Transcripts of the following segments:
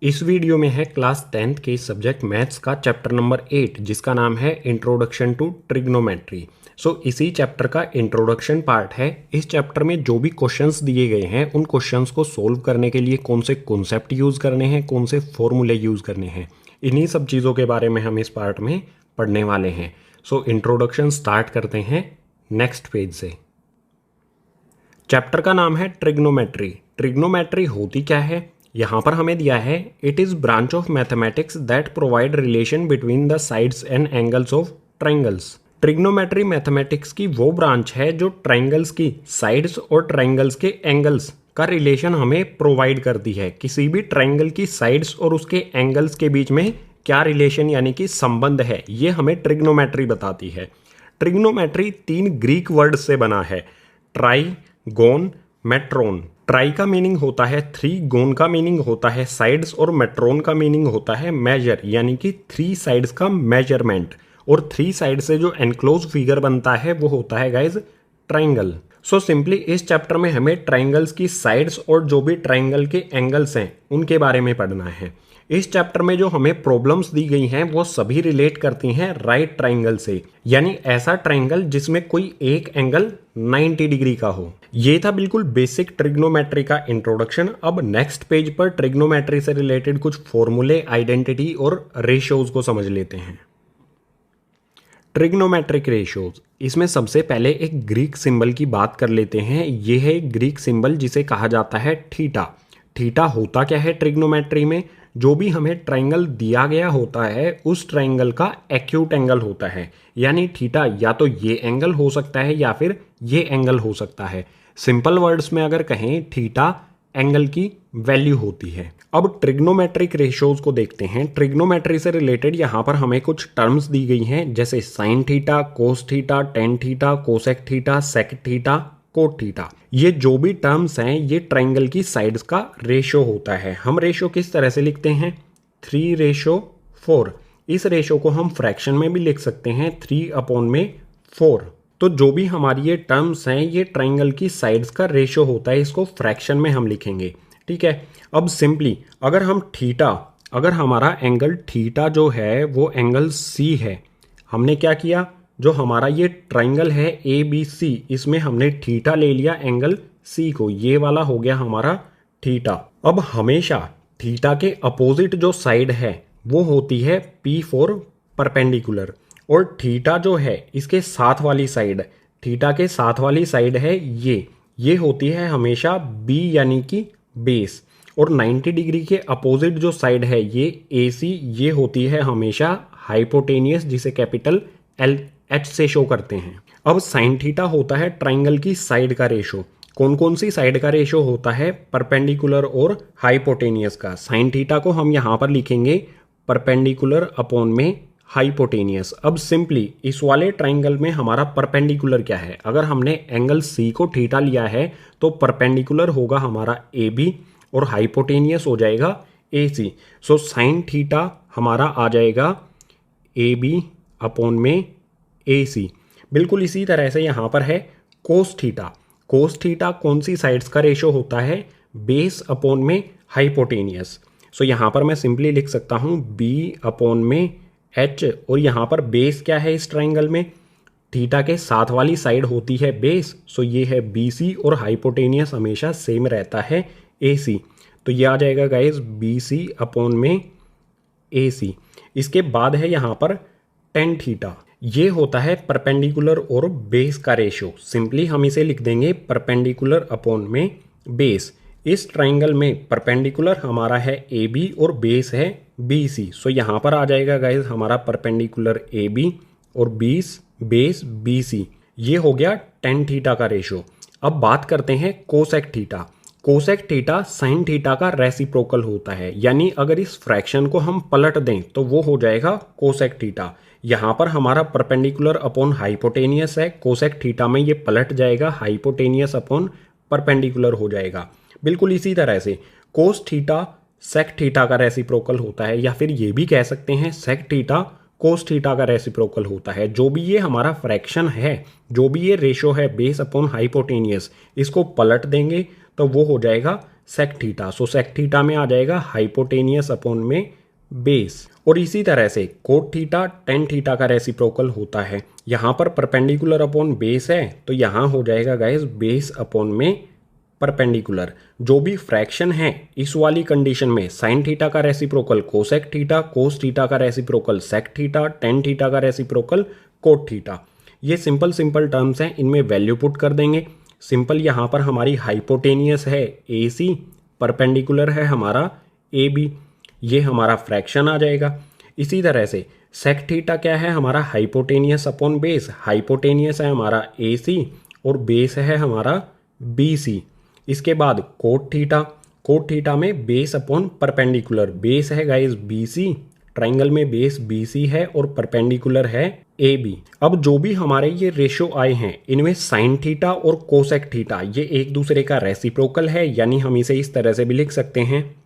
इस वीडियो में है क्लास 10th के सब्जेक्ट मैथ्स का चैप्टर नंबर 8 जिसका नाम है इंट्रोडक्शन टू ट्रिग्नोमेट्री। इसी चैप्टर का इंट्रोडक्शन पार्ट है। इस चैप्टर में जो भी क्वेश्चंस दिए गए हैं उन क्वेश्चंस को सोल्व करने के लिए कौन से कॉन्सेप्ट यूज़ करने हैं, कौन से फॉर्मूले यूज़ करने हैं, इन्हीं सब चीज़ों के बारे में हम इस पार्ट में पढ़ने वाले हैं। इंट्रोडक्शन स्टार्ट करते हैं नेक्स्ट पेज से। चैप्टर का नाम है ट्रिग्नोमेट्री। ट्रिग्नोमेट्री होती क्या है, यहाँ पर हमें दिया है it is branch of mathematics that provide relation between the sides and angles of triangles. Trigonometry mathematics की वो ब्रांच है जो ट्रायंगल्स की साइड्स और ट्रायंगल्स के एंगल्स का रिलेशन हमें प्रोवाइड करती है। किसी भी ट्रायंगल की साइड्स और उसके एंगल्स के बीच में क्या रिलेशन यानी कि संबंध है, ये हमें ट्रिग्नोमेट्री बताती है। ट्रिग्नोमेट्री 3 ग्रीक वर्ड से बना है, ट्राई, गोन, मेट्रोन। ट्राई का मीनिंग होता है 3, गोन का मीनिंग होता है साइड्स और मेट्रोन का मीनिंग होता है मेजर यानी कि 3 साइड्स का मेजरमेंट। और 3 साइड से जो एनक्लोज फिगर बनता है वो होता है गाइज ट्राइंगल। सिंपली इस चैप्टर में हमें ट्राइंगल्स की साइड्स और जो भी ट्राइंगल के एंगल्स हैं उनके बारे में पढ़ना है। इस चैप्टर में जो हमें प्रॉब्लम्स दी गई हैं वो सभी रिलेट करती हैं राइट ट्राइंगल से, यानी ऐसा ट्राइंगल जिसमें कोई एक एंगल 90 डिग्री का हो। ये था बिल्कुल बेसिक ट्रिग्नोमेट्री का इंट्रोडक्शन। अब नेक्स्ट पेज पर ट्रिग्नोमेट्री से रिलेटेड कुछ फॉर्मूले, आइडेंटिटी और रेशियोज को समझ लेते हैं। ट्रिग्नोमेट्रिक रेशियोज, इसमें सबसे पहले एक ग्रीक सिंबल की बात कर लेते हैं। यह है एक ग्रीक सिंबल जिसे कहा जाता है थीटा। थीटा होता क्या है ट्रिग्नोमेट्री में, जो भी हमें ट्रायंगल दिया गया होता है उस ट्रायंगल का एक्यूट एंगल होता है। यानी थीटा या तो ये एंगल हो सकता है या फिर ये एंगल हो सकता है। सिंपल वर्ड्स में अगर कहें, थीटा एंगल की वैल्यू होती है। अब ट्रिग्नोमेट्रिक रेशियोज को देखते हैं। ट्रिग्नोमेट्री से रिलेटेड यहाँ पर हमें कुछ टर्म्स दी गई हैं, जैसे sine theta, cos theta, tan theta, cosec theta, sec theta, cot theta. ये जो भी टर्म्स हैं ये ट्रायंगल की साइड्स का रेशियो होता है। हम रेशियो किस तरह से लिखते हैं, 3:4। इस रेशियो को हम फ्रैक्शन में भी लिख सकते हैं, 3/4। तो जो भी हमारी ये टर्म्स हैं ये ट्रायंगल की साइड्स का रेशियो होता है, इसको फ्रैक्शन में हम लिखेंगे। ठीक है। अब सिंपली अगर हमारा एंगल थीटा जो है वो एंगल सी है, हमने क्या किया, जो हमारा ये ट्रायंगल है ABC, इसमें हमने थीटा ले लिया एंगल C को, ये वाला हो गया हमारा थीटा। अब हमेशा थीटा के अपोजिट जो साइड है वो होती है P फॉर परपेंडिकुलर, और थीटा जो है इसके साथ वाली साइड, थीटा के साथ वाली साइड है ये होती है हमेशा B यानी कि बेस। और 90 डिग्री के अपोजिट जो साइड है ये AC, ये होती है हमेशा हाइपोटेनियस, जिसे कैपिटल LH से शो करते हैं। अब साइन थीटा होता है ट्राइंगल की साइड का रेशो। कौन कौन सी साइड का रेशो होता है, परपेंडिकुलर और हाइपोटेनियस का। साइन थीटा को हम यहाँ पर लिखेंगे परपेंडिकुलर अपॉन में हाइपोटेनियस। अब सिंपली इस वाले ट्राइंगल में हमारा परपेंडिकुलर क्या है, अगर हमने एंगल C को थीटा लिया है तो परपेंडिकुलर होगा हमारा AB और हाइपोटेनियस हो जाएगा AC। साइन थीटा हमारा आ जाएगा AB अपॉन में AC। बिल्कुल इसी तरह से यहाँ पर है कोस थीटा। कोस थीटा कौन सी साइड्स का रेशो होता है, बेस अपॉन में हाइपोटेनियस। यहाँ पर मैं सिंपली लिख सकता हूँ B अपॉन में H, और यहाँ पर बेस क्या है इस ट्राइंगल में, थीटा के साथ वाली साइड होती है बेस, ये है BC, और हाइपोटेनियस हमेशा सेम रहता है AC। तो ये आ जाएगा गाइज BC अपॉन में AC। इसके बाद है यहाँ पर टेन थीटा, ये होता है परपेंडिकुलर और बेस का रेशियो। सिंपली हम इसे लिख देंगे परपेंडिकुलर अपॉन में बेस। इस ट्राइंगल में परपेंडिकुलर हमारा है AB और बेस है BC। यहाँ पर आ जाएगा गाइज हमारा परपेंडिकुलर AB और बेस BC। ये हो गया टेन थीटा का रेशियो। अब बात करते हैं cosec theta. Cosec theta sine theta का रेसिप्रोकल होता है, यानी अगर इस फ्रैक्शन को हम पलट दें तो वो हो जाएगा कोसेक थीटा। यहाँ पर हमारा परपेंडिकुलर अपॉन हाइपोटेनियस है, कोसेक थीटा में ये पलट जाएगा, हाइपोटेनियस अपॉन परपेंडिकुलर हो जाएगा। बिल्कुल इसी तरह से कोस थीटा सेक थीटा का रेसिप्रोकल होता है, या फिर ये भी कह सकते हैं सेक थीटा कोस थीटा का रेसिप्रोकल होता है। जो भी ये हमारा फ्रैक्शन है, जो भी ये रेशो है बेस अपॉन हाइपोटेनियस, इसको पलट देंगे तो वो हो जाएगा सेक थीटा। सो सेक थीटा में आ जाएगा हाइपोटेनियस अपॉन में बेस। और इसी तरह से कोट थीटा टेन थीटा का रेसिप्रोकल होता है। यहाँ पर परपेंडिकुलर अपॉन बेस है तो यहाँ हो जाएगा गाइस बेस अपॉन में परपेंडिकुलर। जो भी फ्रैक्शन है इस वाली कंडीशन में साइन थीटा का reciprocal cosec theta, cos theta का reciprocal sec theta, tan theta का रेसिप्रोकल कोट थीटा। ये सिंपल सिंपल टर्म्स हैं, इनमें वैल्यू पुट कर देंगे। सिंपल यहाँ पर हमारी हाइपोटेनियस है ए सी, परपेंडिकुलर है हमारा ए बी, ये हमारा फ्रैक्शन आ जाएगा। इसी तरह से सेक थीटा क्या है हमारा हाइपोटेनियस अपॉन बेस, हाइपोटेनियस है हमारा ए सी और बेस है हमारा बी सी। इसके बाद कोट थीटा, कोट थीटा में बेस अपॉन परपेंडिकुलर, बेस है गाइस बी सी, ट्राइंगल में बेस बी सी है और परपेंडिकुलर है ए बी। अब जो भी हमारे ये रेशियो आए हैं इनमें साइन थीटा और कोसेक थीटा ये एक दूसरे का रेसिप्रोकल है, यानी हम इसे इस तरह से भी लिख सकते हैं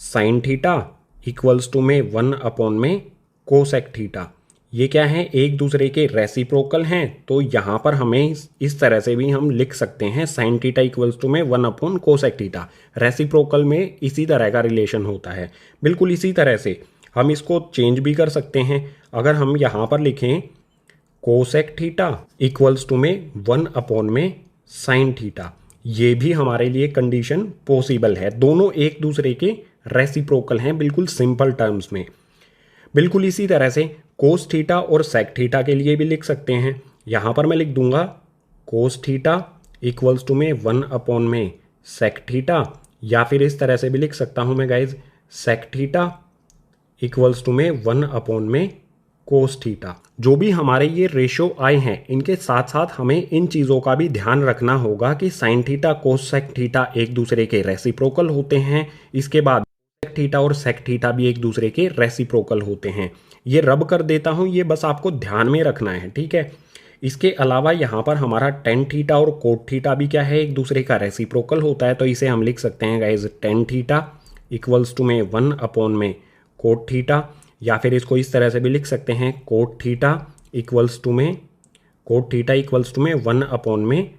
साइन थीटा इक्वल्स टू में 1 अपॉन में कोसेक थीटा। ये क्या है एक दूसरे के रेसिप्रोकल हैं, तो यहाँ पर हमें इस तरह से भी हम लिख सकते हैं साइन थीटा इक्वल्स टू में 1 अपॉन कोसेक थीटा। रेसिप्रोकल में इसी तरह का रिलेशन होता है। बिल्कुल इसी तरह से हम इसको चेंज भी कर सकते हैं। अगर हम यहाँ पर लिखें कोसेक थीटा इक्वल्स टू में 1 अपॉन में साइन थीटा, ये भी हमारे लिए कंडीशन पॉसिबल है। दोनों एक दूसरे के रेसिप्रोकल हैं बिल्कुल सिंपल टर्म्स में। बिल्कुल इसी तरह से कोस थीटा और सेक थीटा के लिए भी लिख सकते हैं। यहाँ पर मैं लिख दूंगा कोस थीटा इक्वल्स टू में 1 अपॉन में सेक थीटा, या फिर इस तरह से भी लिख सकता हूँ मैं guys sec theta equals to में 1 अपॉन में कोस थीटा। जो भी हमारे ये रेशियो आए हैं इनके साथ साथ हमें इन चीज़ों का भी ध्यान रखना होगा कि sine theta cosec theta एक दूसरे के रेसिप्रोकल होते हैं। इसके बाद सेक थीटा और सेक थीटा भी एक दूसरे के रेसिप्रोकल होते हैं। ये रब कर देता हूँ, ये बस आपको ध्यान में रखना है, ठीक है। इसके अलावा यहाँ पर हमारा टेन थीटा और कोट थीटा भी क्या है एक दूसरे का रेसिप्रोकल होता है, तो इसे हम लिख सकते हैं guys tan theta equals to में 1 अपॉन में कोट थीटा, या फिर इसको इस तरह से भी लिख सकते हैं कोट थीटा इक्वल्स टू में 1 अपॉन में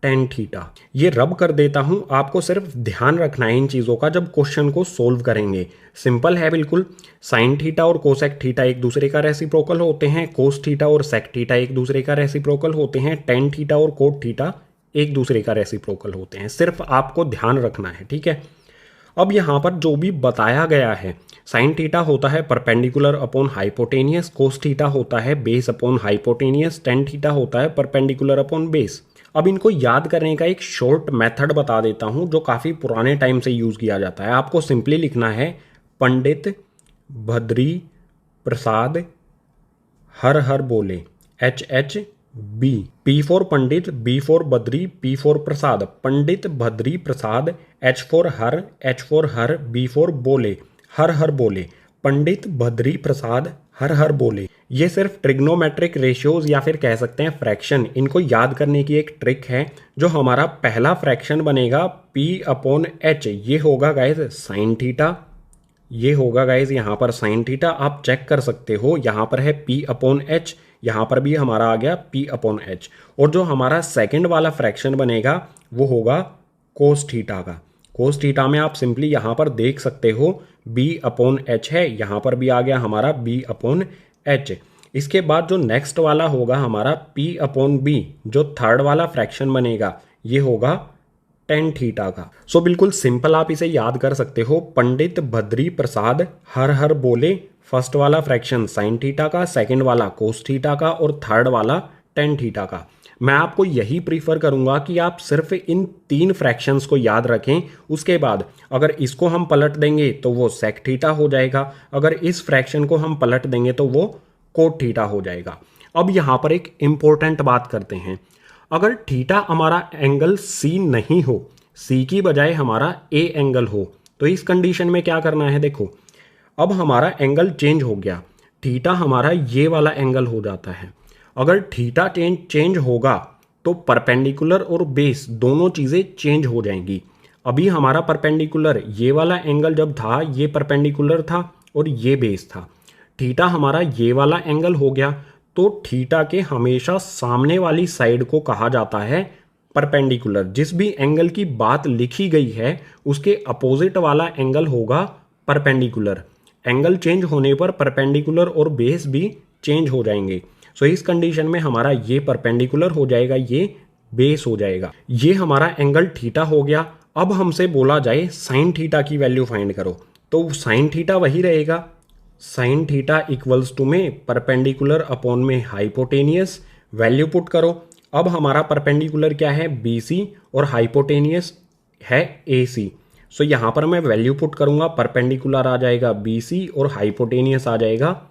टेन थीटा। ये रब कर देता हूं, आपको सिर्फ ध्यान रखना है इन चीज़ों का जब क्वेश्चन को सोल्व करेंगे। सिंपल है बिल्कुल, साइन थीटा और कोसेक थीटा एक दूसरे का रेसिप्रोकल होते हैं, कोस थीटा और सेक थीटा एक दूसरे का रेसिप्रोकल होते हैं, टेन थीटा और कोट थीटा एक दूसरे का रेसिप्रोकल होते हैं। सिर्फ आपको ध्यान रखना है, ठीक है। अब यहाँ पर जो भी बताया गया है, साइन थीटा होता है perpendicular upon hypotenuse, cos theta होता है base upon hypotenuse, tan theta होता है परपेंडिकुलर अपॉन बेस। अब इनको याद करने का एक शॉर्ट मेथड बता देता हूँ जो काफ़ी पुराने टाइम से यूज़ किया जाता है। आपको सिंपली लिखना है पंडित भद्री प्रसाद हर हर बोले, HHB, P for Pandit, B for Badri, P for Prasad, Pandit Bhadri Prasad, H for हर, B फॉर बोले, हर हर बोले, पंडित भद्री प्रसाद हर हर बोले। ये सिर्फ ट्रिग्नोमेट्रिक रेशियोज या फिर कह सकते हैं फ्रैक्शन, इनको याद करने की एक ट्रिक है। जो हमारा पहला फ्रैक्शन बनेगा P अपॉन H, ये होगा गाइज साइन थीटा, ये होगा गाइज यहाँ पर साइन थीटा। आप चेक कर सकते हो, यहाँ पर है P अपॉन H, यहाँ पर भी हमारा आ गया P अपॉन H। और जो हमारा सेकंड वाला फ्रैक्शन बनेगा वो होगा कोस थीटा का। कोस थीटा में आप सिंपली यहाँ पर देख सकते हो B अपॉन H है, यहाँ पर भी आ गया हमारा B अपॉन H। इसके बाद जो नेक्स्ट वाला होगा हमारा P अपॉन B, जो थर्ड वाला फ्रैक्शन बनेगा ये होगा टेन थीटा का। सो बिल्कुल सिंपल आप इसे याद कर सकते हो, पंडित भद्री प्रसाद हर हर बोले, फर्स्ट वाला फ्रैक्शन साइन थीटा का, सेकंड वाला कोस थीटा का और थर्ड वाला टेन थीटा का। मैं आपको यही प्रीफर करूंगा कि आप सिर्फ इन 3 फ्रैक्शंस को याद रखें। उसके बाद अगर इसको हम पलट देंगे तो वो सेक थीटा हो जाएगा, अगर इस फ्रैक्शन को हम पलट देंगे तो वो कोट थीटा हो जाएगा। अब यहाँ पर एक इंपॉर्टेंट बात करते हैं, अगर थीटा हमारा एंगल सी नहीं हो, सी की बजाय हमारा ए एंगल हो, तो इस कंडीशन में क्या करना है। देखो अब हमारा एंगल चेंज हो गया, थीटा हमारा ये वाला एंगल हो जाता है। अगर थीटा चेंज होगा तो परपेंडिकुलर और बेस दोनों चीज़ें चेंज हो जाएंगी। अभी हमारा परपेंडिकुलर ये वाला एंगल जब था ये परपेंडिकुलर था और ये बेस था, थीटा हमारा ये वाला एंगल हो गया, तो थीटा के हमेशा सामने वाली साइड को कहा जाता है परपेंडिकुलर। जिस भी एंगल की बात लिखी गई है उसके अपोजिट वाला एंगल होगा परपेंडिकुलर। एंगल चेंज होने पर परपेंडिकुलर और बेस भी चेंज हो जाएंगे। सो इस कंडीशन में हमारा ये परपेंडिकुलर हो जाएगा, ये बेस हो जाएगा। ये हमारा एंगल थीटा हो गया। अब हमसे बोला जाए साइन थीटा की वैल्यू फाइंड करो, तो साइन थीटा वही रहेगा, साइन थीटा इक्वल्स टू में परपेंडिकुलर अपॉन में हाइपोटेनियस। वैल्यू पुट करो। अब हमारा परपेंडिकुलर क्या है, BC, और हाइपोटेनियस है AC। सो यहाँ पर मैं वैल्यू पुट करूँगा, परपेंडिकुलर आ जाएगा BC और हाइपोटेनियस आ जाएगा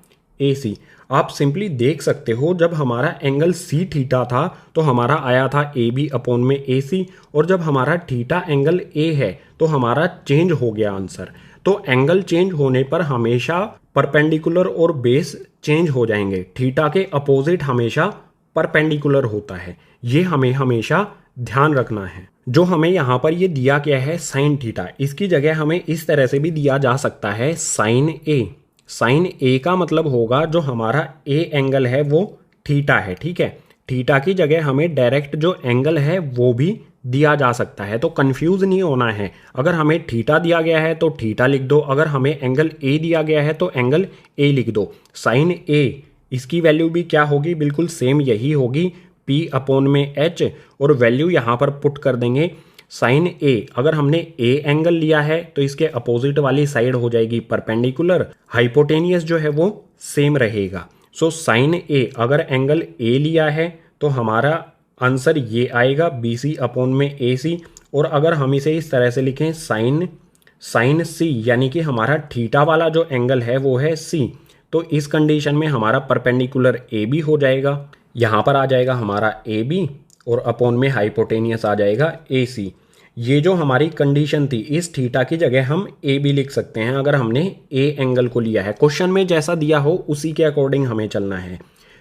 AC। आप सिंपली देख सकते हो जब हमारा एंगल C थीटा था तो हमारा आया था AB अपॉन में AC, और जब हमारा थीटा एंगल A है तो हमारा चेंज हो गया आंसर। तो एंगल चेंज होने पर हमेशा परपेंडिकुलर और बेस चेंज हो जाएंगे। थीटा के अपोजिट हमेशा परपेंडिकुलर होता है, ये हमें हमेशा ध्यान रखना है। जो हमें यहाँ पर ये दिया गया है साइन थीटा, इसकी जगह हमें इस तरह से भी दिया जा सकता है साइन A। साइन A का मतलब होगा जो हमारा A एंगल है वो थीटा है, ठीक है। थीटा की जगह हमें डायरेक्ट जो एंगल है वो भी दिया जा सकता है, तो कंफ्यूज नहीं होना है। अगर हमें थीटा दिया गया है तो थीटा लिख दो, अगर हमें एंगल A दिया गया है तो एंगल A लिख दो। साइन A इसकी वैल्यू भी क्या होगी, बिल्कुल सेम यही होगी, P अपॉन में H, और वैल्यू यहाँ पर पुट कर देंगे। साइन A अगर हमने A एंगल लिया है तो इसके अपोजिट वाली साइड हो जाएगी परपेंडिकुलर, हाइपोटेनियस जो है वो सेम रहेगा। सो साइन A अगर एंगल A लिया है तो हमारा आंसर ये आएगा BC अपॉन में AC। और अगर हम इसे इस तरह से लिखें साइन C, यानी कि हमारा थीटा वाला जो एंगल है वो है C, तो इस कंडीशन में हमारा परपेंडिकुलर AB हो जाएगा। यहाँ पर आ जाएगा हमारा AB और अपॉन में हाइपोटेनियस आ जाएगा AC। ये जो हमारी कंडीशन थी, इस थीटा की जगह हम AB लिख सकते हैं अगर हमने A एंगल को लिया है। क्वेश्चन में जैसा दिया हो उसी के अकॉर्डिंग हमें चलना है।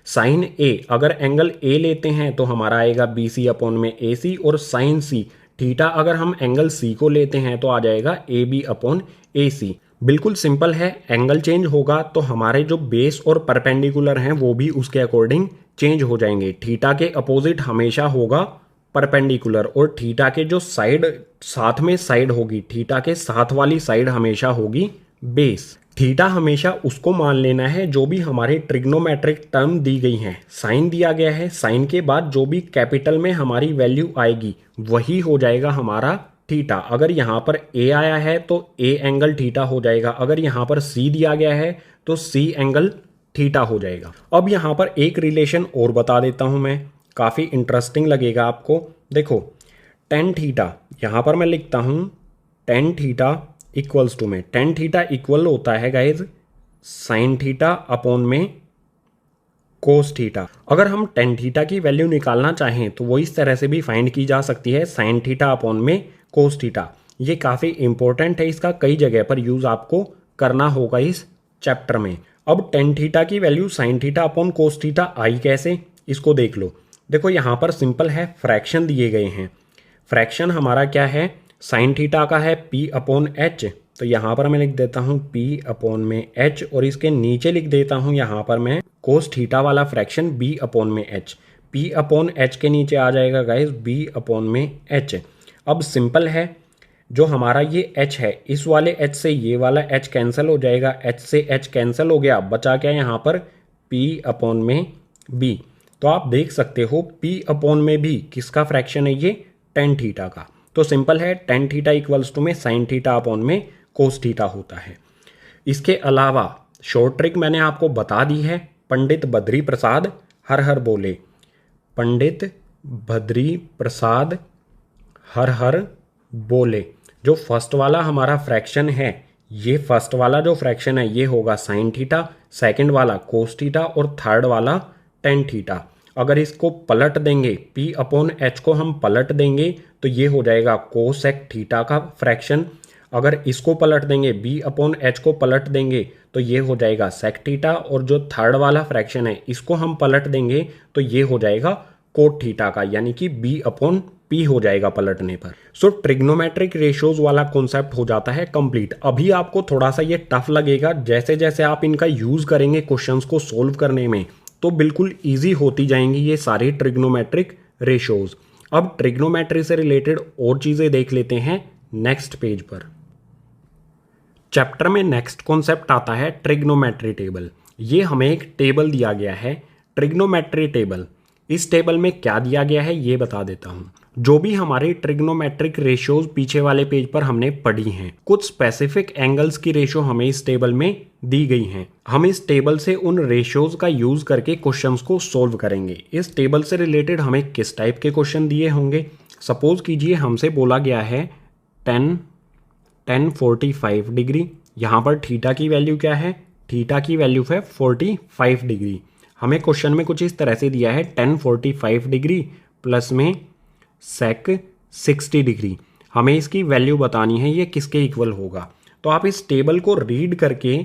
साइन A अगर एंगल A लेते हैं तो हमारा आएगा BC अपॉन में AC, और साइन C थीटा अगर हम एंगल C को लेते हैं तो आ जाएगा AB अपॉन AC। बिल्कुल सिंपल है, एंगल चेंज होगा तो हमारे जो बेस और परपेंडिकुलर हैं वो भी उसके अकॉर्डिंग चेंज हो जाएंगे। थीटा के अपोजिट हमेशा होगा परपेंडिकुलर, और थीटा के जो साइड साथ में साइड होगी, थीटा के साथ वाली साइड हमेशा होगी बेस। थीटा हमेशा उसको मान लेना है जो भी हमारे ट्रिग्नोमेट्रिक टर्म दी गई हैं। साइन दिया गया है, साइन के बाद जो भी कैपिटल में हमारी वैल्यू आएगी वही हो जाएगा हमारा थीटा। अगर यहाँ पर A आया है तो A एंगल थीटा हो जाएगा, अगर यहाँ पर C दिया गया है तो C एंगल थीटा हो जाएगा। अब यहाँ पर एक रिलेशन और बता देता हूँ मैं, काफ़ी इंटरेस्टिंग लगेगा आपको। देखो टेन थीटा, यहाँ पर मैं लिखता हूँ टेन थीटा इक्वल्स टू में, टेन थीटा इक्वल होता है गाइज साइन थीटा अपॉन में कोस थीटा। अगर हम टेन थीटा की वैल्यू निकालना चाहें तो वो इस तरह से भी फाइंड की जा सकती है, साइन थीटा अपॉन में कोस थीटा। ये काफ़ी इंपॉर्टेंट है, इसका कई जगह पर यूज़ आपको करना होगा इस चैप्टर में। अब टेन थीटा की value sine theta upon cos theta आई कैसे, इसको देख लो। देखो यहाँ पर सिंपल है, फ्रैक्शन दिए गए हैं। फ्रैक्शन हमारा क्या है, साइन थीटा का है P अपॉन H, तो यहाँ पर मैं लिख देता हूँ P अपॉन में H, और इसके नीचे लिख देता हूँ यहाँ पर मैं कोस थीटा वाला फ्रैक्शन B अपॉन में H। P अपॉन H के नीचे आ जाएगा गाइज B अपॉन में H। अब सिंपल है, जो हमारा ये H है, इस वाले H से ये वाला H कैंसिल हो जाएगा, H से H कैंसिल हो गया, बचा क्या यहाँ पर P अपॉन में B। तो आप देख सकते हो P अपॉन में B किसका फ्रैक्शन है, ये टेन थीटा का। तो सिंपल है, टेन थीटा इक्वल्स टू में साइन थीटा अपॉन में कोस थीटा होता है। इसके अलावा शॉर्ट ट्रिक मैंने आपको बता दी है, पंडित बद्री प्रसाद हर हर बोले, पंडित बद्री प्रसाद हर हर बोले। जो फर्स्ट वाला हमारा फ्रैक्शन है, ये फर्स्ट वाला जो फ्रैक्शन है ये होगा साइन थीटा, सेकंड वाला कोस थीटा, और थर्ड वाला टेन थीटा। अगर इसको पलट देंगे, P अपॉन H को हम पलट देंगे तो ये हो जाएगा कोसेक थीटा का फ्रैक्शन। अगर इसको पलट देंगे, B अपॉन H को पलट देंगे तो ये हो जाएगा सेक थीटा, और जो थर्ड वाला फ्रैक्शन है इसको हम पलट देंगे तो ये हो जाएगा कोट थीटा का, यानी कि B अपॉन P हो जाएगा पलटने पर। सो ट्रिग्नोमेट्रिक रेशियोज वाला कॉन्सेप्ट हो जाता है कंप्लीट। अभी आपको थोड़ा सा ये टफ लगेगा, जैसे जैसे आप इनका यूज करेंगे क्वेश्चंस को सोल्व करने में तो बिल्कुल ईजी होती जाएंगी ये सारी ट्रिग्नोमेट्रिक रेशियोज। अब ट्रिग्नोमेट्री से रिलेटेड और चीज़ें देख लेते हैं नेक्स्ट पेज पर। चैप्टर में नेक्स्ट कॉन्सेप्ट आता है ट्रिग्नोमेट्री टेबल। ये हमें एक टेबल दिया गया है, ट्रिग्नोमेट्री टेबल। इस टेबल में क्या दिया गया है ये बता देता हूँ। जो भी हमारी ट्रिग्नोमेट्रिक रेशियोज पीछे वाले पेज पर हमने पढ़ी हैं, कुछ स्पेसिफिक एंगल्स की रेशियो हमें इस टेबल में दी गई हैं। हम इस टेबल से उन रेशियोज का यूज करके क्वेश्चंस को सोल्व करेंगे। इस टेबल से रिलेटेड हमें किस टाइप के क्वेश्चन दिए होंगे। सपोज कीजिए हमसे बोला गया है 10 45 डिग्री। यहाँ पर थीटा की वैल्यू क्या है, थीटा की वैल्यू है 45 डिग्री। हमें क्वेश्चन में कुछ इस तरह से दिया है 10 45 डिग्री प्लस में सेक 60 डिग्री। हमें इसकी वैल्यू बतानी है ये किसके इक्वल होगा। तो आप इस टेबल को रीड करके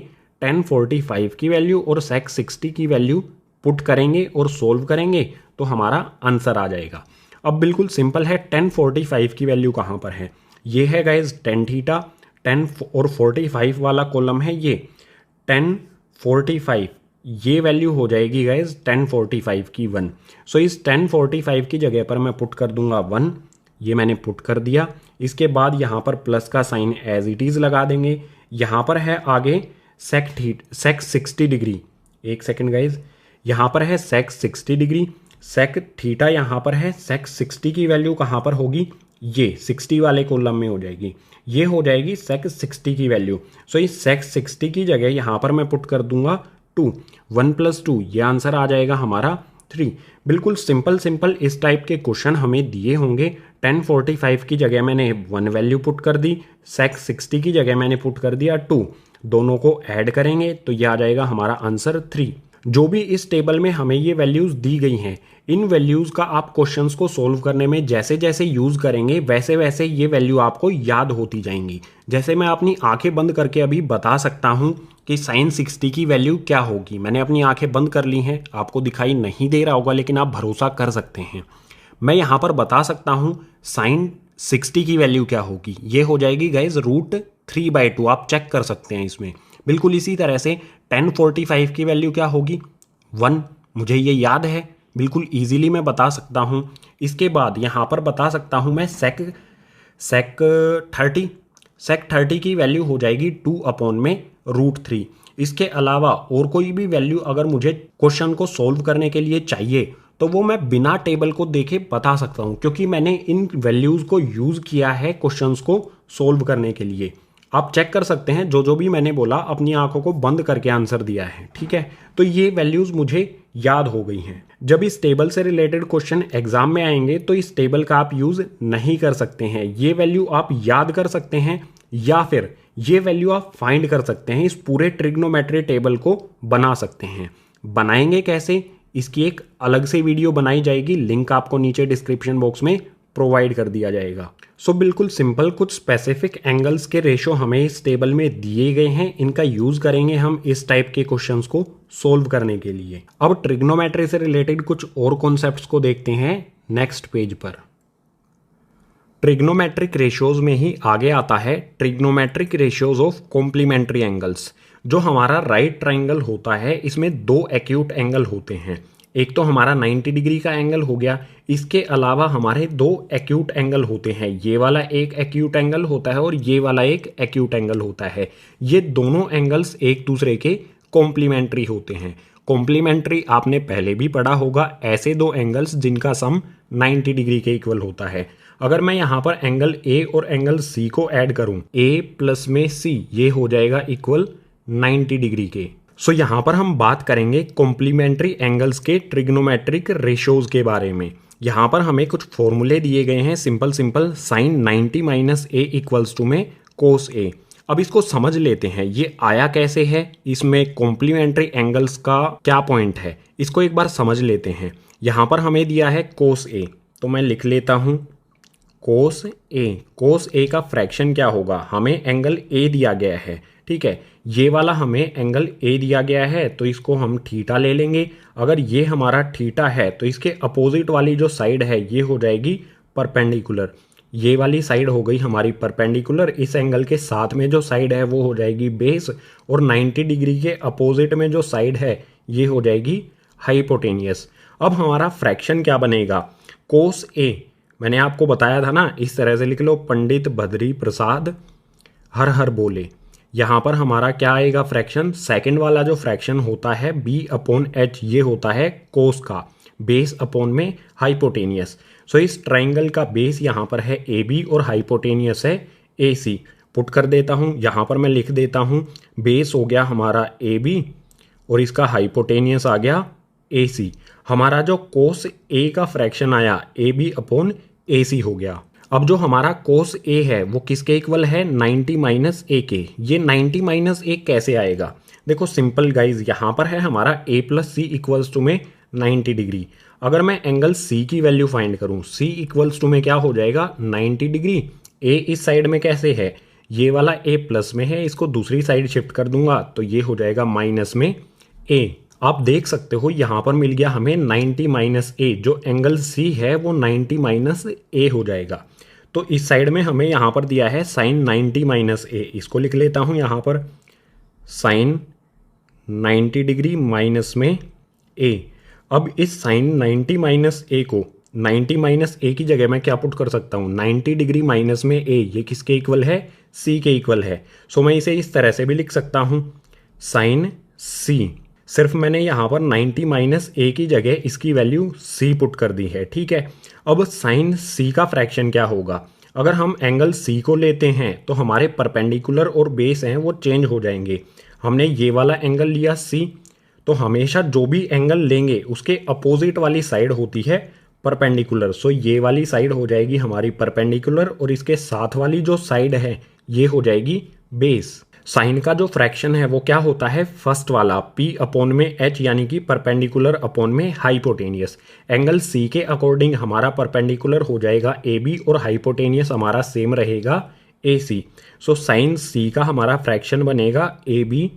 10 45 की वैल्यू और सेक 60 की वैल्यू पुट करेंगे और सोल्व करेंगे तो हमारा आंसर आ जाएगा। अब बिल्कुल सिंपल है, 10 45 की वैल्यू कहाँ पर है, ये है गाइज टेन थीटा। 10 और 45 वाला कॉलम है ये 10 45, ये वैल्यू हो जाएगी गाइज 10 45 की 1। सो इस 10 45 की जगह पर मैं पुट कर दूंगा 1, ये मैंने पुट कर दिया। इसके बाद यहाँ पर प्लस का साइन एज इट इज़ लगा देंगे। यहाँ पर है आगे सेक 60 डिग्री। एक सेकेंड गाइज, यहाँ पर है सेक 60 डिग्री, सेक थीटा यहाँ पर है। सेक 60 की वैल्यू कहाँ पर होगी, ये 60 वाले कॉलम में हो जाएगी, ये हो जाएगी सेक 60 की वैल्यू। सो इस सेक 60 की जगह यहाँ पर मैं पुट कर दूंगा 2, 1 + 2, ये आंसर आ जाएगा हमारा 3। बिल्कुल सिंपल इस टाइप के क्वेश्चन हमें दिए होंगे। 10 45 की जगह मैंने 1 वैल्यू पुट कर दी, सेक 60 की जगह मैंने पुट कर दिया 2। दोनों को ऐड करेंगे तो ये आ जाएगा हमारा आंसर 3। जो भी इस टेबल में हमें ये वैल्यूज़ दी गई हैं, इन वैल्यूज़ का आप क्वेश्चंस को सोल्व करने में जैसे जैसे यूज़ करेंगे वैसे वैसे ये वैल्यू आपको याद होती जाएंगी। जैसे मैं अपनी आंखें बंद करके अभी बता सकता हूँ कि साइन 60 की वैल्यू क्या होगी। मैंने अपनी आंखें बंद कर ली हैं, आपको दिखाई नहीं दे रहा होगा लेकिन आप भरोसा कर सकते हैं। मैं यहाँ पर बता सकता हूँ साइन 60 की वैल्यू क्या होगी, ये हो जाएगी गाइज √3/2। आप चेक कर सकते हैं इसमें। बिल्कुल इसी तरह से 10 45 की वैल्यू क्या होगी 1, मुझे ये याद है, बिल्कुल इजीली मैं बता सकता हूँ। इसके बाद यहाँ पर बता सकता हूँ मैं सेक 30 की वैल्यू हो जाएगी 2/√3। इसके अलावा और कोई भी वैल्यू अगर मुझे क्वेश्चन को सोल्व करने के लिए चाहिए तो वो मैं बिना टेबल को देखे बता सकता हूँ, क्योंकि मैंने इन वैल्यूज़ को यूज़ किया है क्वेश्चंस को सोल्व करने के लिए। आप चेक कर सकते हैं, जो भी मैंने बोला अपनी आंखों को बंद करके आंसर दिया है, ठीक है। तो ये वैल्यूज़ मुझे याद हो गई हैं। जब इस टेबल से रिलेटेड क्वेश्चन एग्जाम में आएंगे तो इस टेबल का आप यूज़ नहीं कर सकते हैं। ये वैल्यू आप याद कर सकते हैं या फिर ये वैल्यू आप फाइंड कर सकते हैं। इस पूरे ट्रिग्नोमेट्री टेबल को बना सकते हैं। बनाएंगे कैसे, इसकी एक अलग से वीडियो बनाई जाएगी, लिंक आपको नीचे डिस्क्रिप्शन बॉक्स में प्रोवाइड कर दिया जाएगा। सो बिल्कुल सिंपल कुछ स्पेसिफिक एंगल्स के रेशो हमें इस टेबल में दिए गए हैं, इनका यूज़ करेंगे हम इस टाइप के क्वेश्चंस को सोल्व करने के लिए। अब ट्रिग्नोमेट्री से रिलेटेड कुछ और कॉन्सेप्ट्स को देखते हैं नेक्स्ट पेज पर। ट्रिग्नोमेट्रिक रेशियोज में ही आगे आता है trigonometric ratios of complementary angles. जो हमारा राइट ट्राइंगल होता है इसमें 2 एक्यूट एंगल होते हैं। एक तो हमारा 90 डिग्री का एंगल हो गया, इसके अलावा हमारे 2 एक्यूट एंगल होते हैं। ये वाला एक एक्यूट एंगल होता है और ये वाला एक एक्यूट एंगल होता है। ये दोनों एंगल्स एक दूसरे के कॉम्प्लीमेंट्री होते हैं। कॉम्प्लीमेंट्री आपने पहले भी पढ़ा होगा, ऐसे 2 एंगल्स जिनका सम 90 डिग्री के इक्वल होता है। अगर मैं यहाँ पर एंगल ए और एंगल सी को ऐड करूँ, ए प्लस में सी, ये हो जाएगा इक्वल 90 डिग्री के। सो यहाँ पर हम बात करेंगे कॉम्प्लीमेंट्री एंगल्स के ट्रिग्नोमेट्रिक रेशियोज के बारे में। यहाँ पर हमें कुछ फॉर्मूले दिए गए हैं, simple sine 90 minus A equals to में कोस ए। अब इसको समझ लेते हैं, ये आया कैसे है, इसमें कॉम्प्लीमेंट्री एंगल्स का क्या पॉइंट है, इसको एक बार समझ लेते हैं। यहाँ पर हमें दिया है कोस ए, तो मैं लिख लेता हूँ कोस ए। कोस ए का फ्रैक्शन क्या होगा, हमें एंगल ए दिया गया है, ठीक है। ये वाला हमें एंगल ए दिया गया है तो इसको हम थीटा ले लेंगे। अगर ये हमारा थीटा है तो इसके अपोजिट वाली जो साइड है ये हो जाएगी परपेंडिकुलर। ये वाली साइड हो गई हमारी परपेंडिकुलर, इस एंगल के साथ में जो साइड है वो हो जाएगी बेस, और 90 डिग्री के अपोजिट में जो साइड है ये हो जाएगी हाइपोटेनियस। अब हमारा फ्रैक्शन क्या बनेगा, कोस ए मैंने आपको बताया था ना, इस तरह से लिख लो, पंडित बद्री प्रसाद हर हर बोले। यहाँ पर हमारा क्या आएगा फ्रैक्शन, सेकंड वाला जो फ्रैक्शन होता है b अपॉन एच, ये होता है कोस का, बेस अपॉन में हाइपोटेनियस। सो इस ट्राइंगल का बेस यहाँ पर है AB और हाइपोटेनियस है AC। पुट कर देता हूँ, यहाँ पर मैं लिख देता हूँ, बेस हो गया हमारा AB और इसका हाइपोटेनियस आ गया AC। हमारा जो कोस A का फ्रैक्शन आया AB अपॉन AC हो गया। अब जो हमारा कोस A है वो किसके इक्वल है, 90 माइनस A के। ये 90 माइनस A कैसे आएगा, देखो सिंपल गाइज, यहाँ पर है हमारा A plus C equals to में 90 डिग्री। अगर मैं एंगल C की वैल्यू फाइंड करूँ, C इक्वल्स टू में क्या हो जाएगा 90 डिग्री। A इस साइड में कैसे है, ये वाला A प्लस में है, इसको दूसरी साइड शिफ्ट कर दूंगा तो ये हो जाएगा माइनस में A। आप देख सकते हो यहाँ पर मिल गया हमें 90 माइनस A, जो एंगल C है वो 90 माइनस A हो जाएगा। तो इस साइड में हमें यहाँ पर दिया है साइन 90 माइनस A, इसको लिख लेता हूँ यहाँ पर साइन 90 डिग्री माइनस में A। अब इस साइन 90 माइनस A को 90 माइनस A की जगह मैं क्या पुट कर सकता हूँ, 90 डिग्री माइनस में A, ये किसके इक्वल है, C के इक्वल है। सो मैं इसे इस तरह से भी लिख सकता हूँ, साइन C। सिर्फ मैंने यहाँ पर 90 माइनस A की जगह इसकी वैल्यू C पुट कर दी है, ठीक है। अब साइन C का फ्रैक्शन क्या होगा, अगर हम एंगल C को लेते हैं तो हमारे परपेंडिकुलर और बेस हैं वो चेंज हो जाएंगे। हमने ये वाला एंगल लिया C, तो हमेशा जो भी एंगल लेंगे उसके अपोजिट वाली साइड होती है परपेंडिकुलर। सो ये वाली साइड हो जाएगी हमारी परपेंडिकुलर और इसके साथ वाली जो साइड है ये हो जाएगी बेस। साइन का जो फ्रैक्शन है वो क्या होता है, फर्स्ट वाला P अपॉन में H, यानी कि परपेंडिकुलर अपॉन में हाइपोटेनियस। एंगल C के अकॉर्डिंग हमारा परपेंडिकुलर हो जाएगा AB और हाइपोटेनियस हमारा सेम रहेगा AC। सो साइन C का हमारा फ्रैक्शन बनेगा AB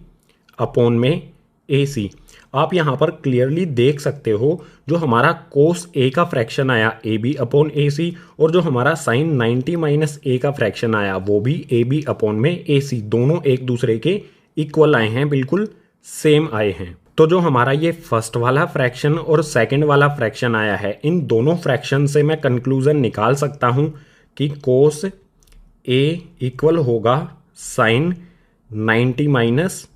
अपॉन में AC। आप यहाँ पर क्लियरली देख सकते हो, जो हमारा कोस A का फ्रैक्शन आया AB अपॉन AC और जो हमारा साइन 90 माइनस A का फ्रैक्शन आया वो भी AB अपॉन में AC, दोनों एक दूसरे के इक्वल आए हैं, बिल्कुल सेम आए हैं। तो जो हमारा ये फर्स्ट वाला फ्रैक्शन और सेकंड वाला फ्रैक्शन आया है, इन दोनों फ्रैक्शन से मैं कंक्लूजन निकाल सकता हूँ कि कोस A इक्वल होगा साइन 90 माइनस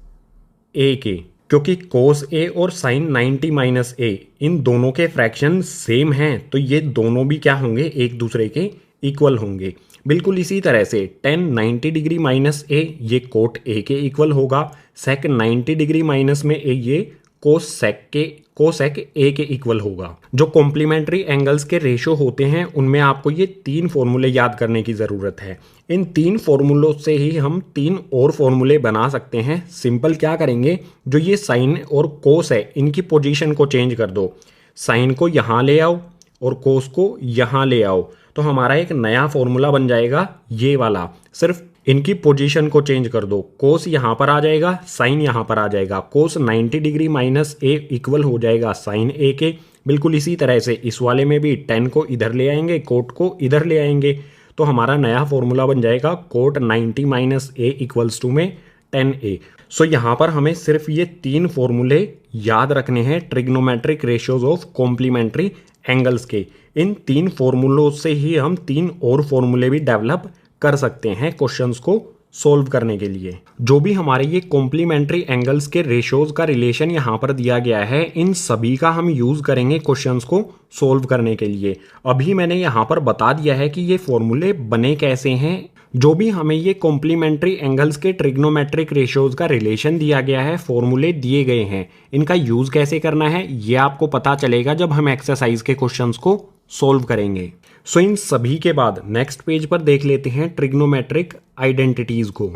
A के, क्योंकि कोस A और साइन 90 माइनस A इन दोनों के फ्रैक्शन सेम हैं, तो ये दोनों भी क्या होंगे, एक दूसरे के इक्वल होंगे। बिल्कुल इसी तरह से टेन 90 डिग्री माइनस A ये कोट A के इक्वल होगा, सेक 90 डिग्री माइनस में A ये कोसेक A के इक्वल होगा। जो कॉम्प्लीमेंट्री एंगल्स के रेशो होते हैं उनमें आपको ये तीन फॉर्मूले याद करने की ज़रूरत है। इन तीन फॉर्मूलों से ही हम तीन और फॉर्मूले बना सकते हैं। सिंपल क्या करेंगे, जो ये साइन और कोस है इनकी पोजीशन को चेंज कर दो, साइन को यहाँ ले आओ और कोस को यहाँ ले आओ, तो हमारा एक नया फॉर्मूला बन जाएगा ये वाला। सिर्फ इनकी पोजीशन को चेंज कर दो, कोस यहाँ पर आ जाएगा, साइन यहाँ पर आ जाएगा। कोस 90 डिग्री माइनस A इक्वल हो जाएगा साइन A के। बिल्कुल इसी तरह से इस वाले में भी टेन को इधर ले आएंगे, कोट को इधर ले आएंगे, तो हमारा नया फॉर्मूला बन जाएगा cot 90 minus A equals to में 10A। सो यहाँ पर हमें सिर्फ ये तीन फॉर्मूले याद रखने हैं trigonometric ratios of complementary angles के। इन तीन फॉर्मूलों से ही हम तीन और फॉर्मूले भी डेवलप कर सकते हैं क्वेश्चंस को सोल्व करने के लिए। जो भी हमारे ये कॉम्प्लीमेंट्री एंगल्स के रेशियोज का रिलेशन यहाँ पर दिया गया है, इन सभी का हम यूज करेंगे क्वेश्चंस को सोल्व करने के लिए। अभी मैंने यहाँ पर बता दिया है कि ये फॉर्मूले बने कैसे हैं। जो भी हमें ये कॉम्प्लीमेंट्री एंगल्स के ट्रिग्नोमेट्रिक रेशियोज का रिलेशन दिया गया है, फॉर्मूले दिए गए हैं, इनका यूज कैसे करना है ये आपको पता चलेगा जब हम एक्सरसाइज के क्वेश्चंस को सोल्व करेंगे। सो इन सभी के बाद नेक्स्ट पेज पर देख लेते हैं ट्रिग्नोमेट्रिक आइडेंटिटीज को।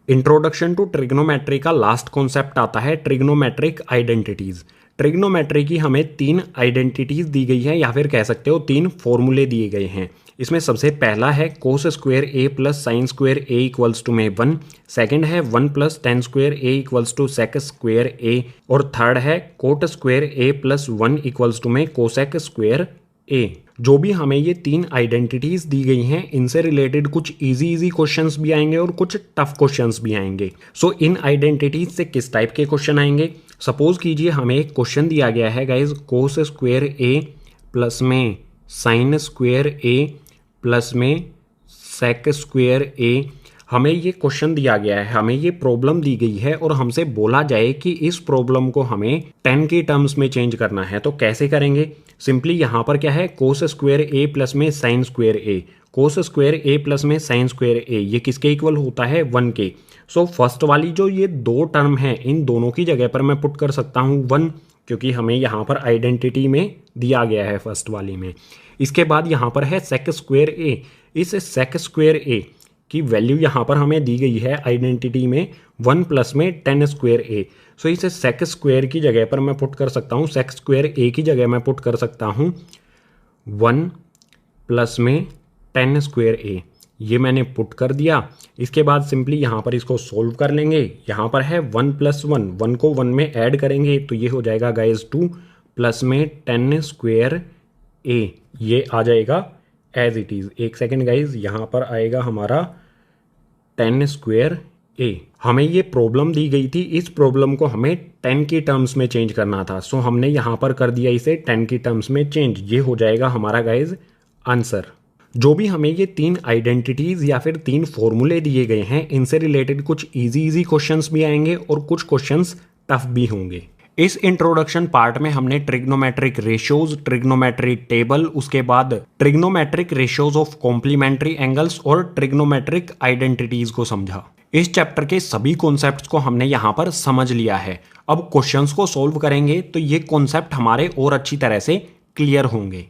इंट्रोडक्शन टू ट्रिग्नोमेट्री का लास्ट कॉन्सेप्ट आता है ट्रिग्नोमेट्रिक आइडेंटिटीज। ट्रिग्नोमेट्री की हमें तीन आइडेंटिटीज दी गई है, या फिर कह सकते हो तीन फॉर्मूले दिए गए हैं। इसमें सबसे पहला है cos square A plus sine square A equals to में 1। सेकेंड है 1 plus tan square A equals to sec square A। और थर्ड है cot square A plus 1 equals to में कोसेक स्क्वायर A। जो भी हमें ये तीन आइडेंटिटीज दी गई हैं, इनसे रिलेटेड कुछ इजी क्वेश्चंस भी आएंगे और कुछ टफ क्वेश्चंस भी आएंगे। सो इन आइडेंटिटीज से किस टाइप के क्वेश्चन आएंगे, सपोज कीजिए हमें एक क्वेश्चन दिया गया है guys, cos square A plus में साइन स्क्वायर ए प्लस में सेक स्क्वायर ए। हमें ये क्वेश्चन दिया गया है, हमें ये प्रॉब्लम दी गई है और हमसे बोला जाए कि इस प्रॉब्लम को हमें 10 के टर्म्स में चेंज करना है। तो कैसे करेंगे? सिंपली यहाँ पर क्या है, कोस स्क्वायर ए प्लस में साइन स्क्वायर ए। कोस स्क्वायर ए प्लस में साइन स्क्वायर ए, ये किसके इक्वल होता है? 1 के। सो फर्स्ट वाली जो ये दो टर्म है, इन दोनों की जगह पर मैं पुट कर सकता हूँ 1, क्योंकि हमें यहाँ पर आइडेंटिटी में दिया गया है फर्स्ट वाली में। इसके बाद यहाँ पर है सेक स्क्वायर ए। इस सेक स्क्वायर ए की वैल्यू यहाँ पर हमें दी गई है आइडेंटिटी में 1 प्लस में 10 स्क्वायर ए। सो इसे सेक स्क्वायर की जगह पर मैं पुट कर सकता हूँ, सेक स्क्वायर ए की जगह मैं पुट कर सकता हूँ 1 प्लस में 10 स्क्वायर ए। ये मैंने पुट कर दिया। इसके बाद सिंपली यहाँ पर इसको सोल्व कर लेंगे। यहाँ पर है 1 प्लस 1, 1 को 1 में ऐड करेंगे तो ये हो जाएगा गाइज 2 प्लस में 10 स्क्वायर ए। ये आ जाएगा एज इट इज़। एक सेकेंड गाइज, यहाँ पर आएगा हमारा 10 स्क्वायर ए। हमें ये प्रॉब्लम दी गई थी, इस प्रॉब्लम को हमें 10 की टर्म्स में चेंज करना था। सो हमने यहाँ पर कर दिया इसे 10 की टर्म्स में चेंज। ये हो जाएगा हमारा गाइज आंसर। जो भी हमें ये 3 आइडेंटिटीज या फिर 3 फॉर्मूले दिए गए हैं, इनसे रिलेटेड कुछ इजी क्वेश्चंस भी आएंगे और कुछ क्वेश्चंस टफ भी होंगे। इस इंट्रोडक्शन पार्ट में हमने ट्रिग्नोमेट्रिक रेशियोज, ट्रिग्नोमेट्रिक टेबल, उसके बाद trigonometric ratios of complementary angles और ट्रिग्नोमेट्रिक आइडेंटिटीज को समझा। इस चैप्टर के सभी कॉन्सेप्ट्स को हमने यहाँ पर समझ लिया है। अब क्वेश्चंस को सॉल्व करेंगे तो ये कॉन्सेप्ट हमारे और अच्छी तरह से क्लियर होंगे।